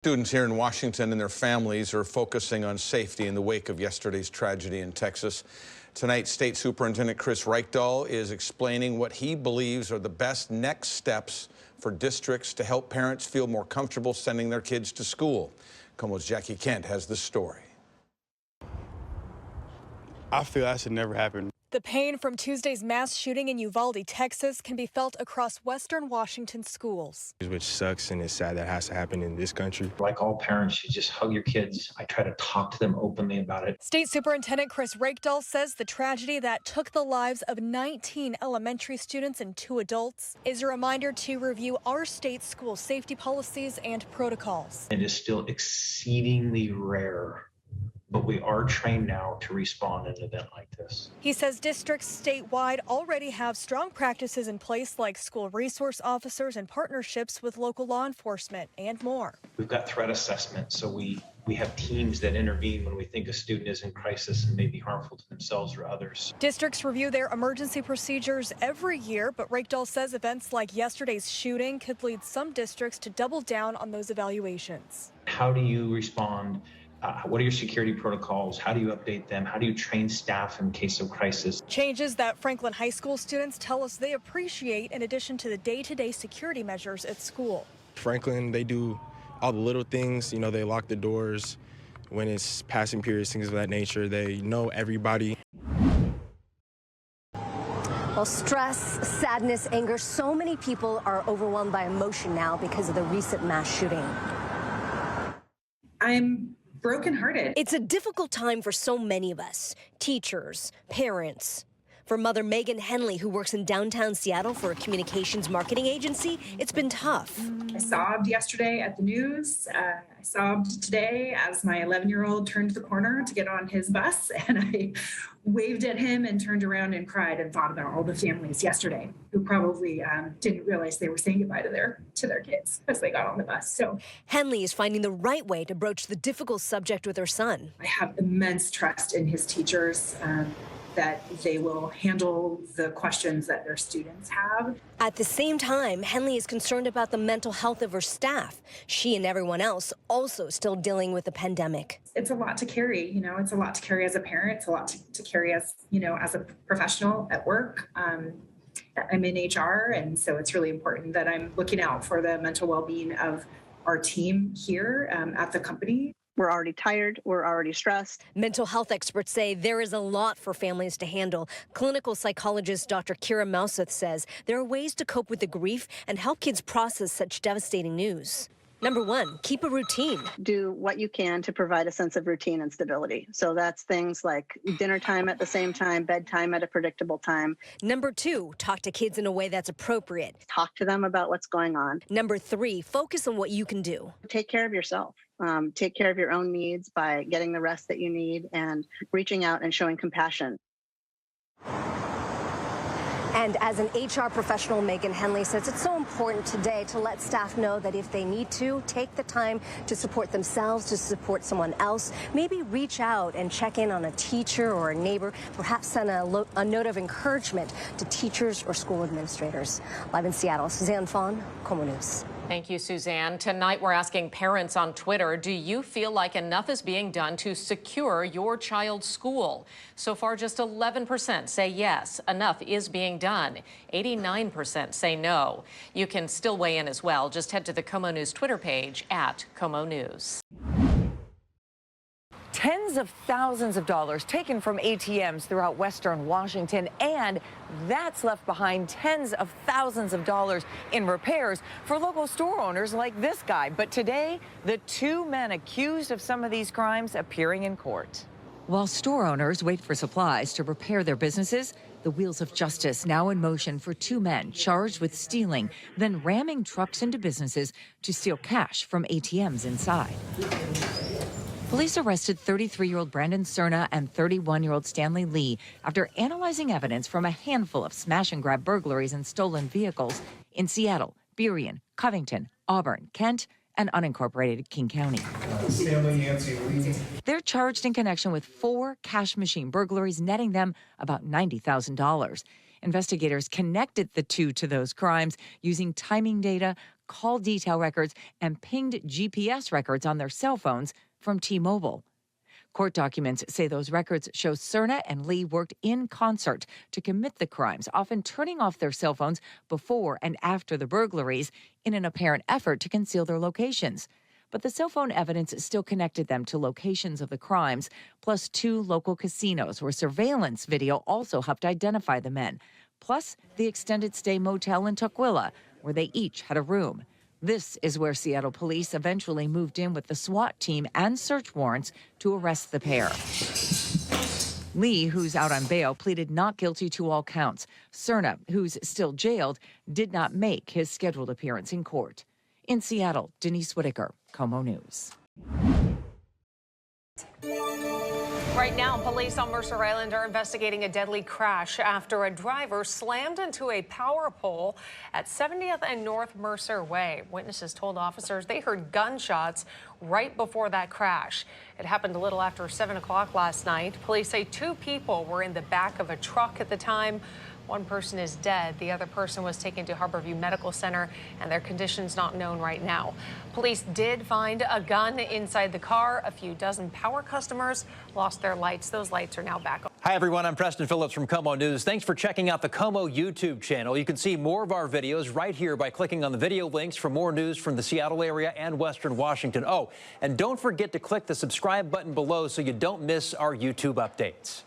Students here in Washington and their families are focusing on safety in the wake of yesterday's tragedy in Texas. Tonight, State Superintendent Chris Reykdal is explaining what he believes are the best next steps for districts to help parents feel more comfortable sending their kids to school. KOMO's Jackie Kent has the story. I feel that should never happen. The pain from Tuesday's mass shooting in Uvalde, Texas, can be felt across Western Washington schools. Which sucks, and it's sad that has to happen in this country. Like all parents, you just hug your kids. I try to talk to them openly about it. State Superintendent Chris Reykdal says the tragedy that took the lives of 19 elementary students and 2 adults is a reminder to review our state's school safety policies and protocols. It is still exceedingly rare, but we are trained now to respond in an event like this. He says districts statewide already have strong practices in place, like school resource officers and partnerships with local law enforcement and more. We've got threat assessment, so we have teams that intervene when we think a student is in crisis and may be harmful to themselves or others. Districts review their emergency procedures every year, but Reykdal says events like yesterday's shooting could lead some districts to double down on those evaluations. How do you respond? What are your security protocols? How do you update them? How do you train staff in case of crisis? Changes that Franklin High School students tell us they appreciate in addition to the day-to-day security measures at school. Franklin, they do all the little things. You know, they lock the doors when it's passing periods, things of that nature. They know everybody. Well, stress, sadness, anger, so many people are overwhelmed by emotion now because of the recent mass shooting. I'm brokenhearted. It's a difficult time for so many of us, teachers, parents. For Mother Megan Henley, who works in downtown Seattle for a communications marketing agency, it's been tough. I sobbed yesterday at the news. I sobbed today as my 11-year-old turned the corner to get on his bus, and I waved at him and turned around and cried and thought about all the families yesterday who probably didn't realize they were saying goodbye to their kids as they got on the bus. So Henley is finding the right way to broach the difficult subject with her son. I have immense trust in his teachers. That they will handle the questions that their students have. At the same time, Henley is concerned about the mental health of her staff. She and everyone else also still dealing with the pandemic. It's a lot to carry, it's a lot to carry as a parent. It's a lot to carry as, as a professional at work. I'm in HR, and so it's really important that I'm looking out for the mental well-being of our team here at the company. We're already tired. We're already stressed. Mental health experts say there is a lot for families to handle. Clinical psychologist Dr. Kira Mouseth says there are ways to cope with the grief and help kids process such devastating news. Number 1, keep a routine. Do what you can to provide a sense of routine and stability. So that's things like dinner time at the same time, bedtime at a predictable time. Number 2, talk to kids in a way that's appropriate. Talk to them about what's going on. Number 3, focus on what you can do. Take care of yourself. Take care of your own needs by getting the rest that you need and reaching out and showing compassion. And as an HR professional, Megan Henley says it's so important today to let staff know that if they need to, take the time to support themselves, to support someone else, maybe reach out and check in on a teacher or a neighbor, perhaps send a note of encouragement to teachers or school administrators. Live in Seattle, Suzanne Fawn, KOMO News. Thank you, Suzanne. Tonight, we're asking parents on Twitter, do you feel like enough is being done to secure your child's school? So far, just 11% say yes, enough is being done. 89% say no. You can still weigh in as well. Just head to the KOMO News Twitter page at KOMO News. Tens of thousands of dollars taken from ATMs throughout Western Washington, and that's left behind tens of thousands of dollars in repairs for local store owners like this guy. But today, the 2 men accused of some of these crimes appearing in court. While store owners wait for supplies to repair their businesses, the wheels of justice now in motion for 2 men charged with stealing, then ramming trucks into businesses to steal cash from ATMs inside. Police arrested 33-year-old Branden Cerna and 31-year-old Stanley Lee after analyzing evidence from a handful of smash-and-grab burglaries and stolen vehicles in Seattle, Burien, Covington, Auburn, Kent, and unincorporated King County. They're charged in connection with 4 cash machine burglaries, netting them about $90,000. Investigators connected the 2 to those crimes using timing data, call detail records and pinged GPS records on their cell phones from T-Mobile. Court documents say those records show Cerna and Lee worked in concert to commit the crimes, often turning off their cell phones before and after the burglaries in an apparent effort to conceal their locations. But the cell phone evidence still connected them to locations of the crimes, plus 2 local casinos where surveillance video also helped identify the men, plus the extended stay motel in Tukwila, where they each had a room. This is where Seattle police eventually moved in with the SWAT team and search warrants to arrest the pair. Lee, who's out on bail, pleaded not guilty to all counts. Cerna, who's still jailed, did not make his scheduled appearance in court. In Seattle, Denise Whitaker, KOMO News. Right now, police on Mercer Island are investigating a deadly crash after a driver slammed into a power pole at 70th and North Mercer Way. Witnesses told officers they heard gunshots right before that crash. It happened a little after 7 o'clock last night. Police say 2 people were in the back of a truck at the time. 1 person is dead. The other person was taken to Harborview Medical Center, and their condition's not known right now. Police did find a gun inside the car. A few dozen power customers lost their lights. Those lights are now back on. Hi, everyone. I'm Preston Phillips from KOMO News. Thanks for checking out the KOMO YouTube channel. You can see more of our videos right here by clicking on the video links for more news from the Seattle area and Western Washington. Oh, and don't forget to click the subscribe button below so you don't miss our YouTube updates.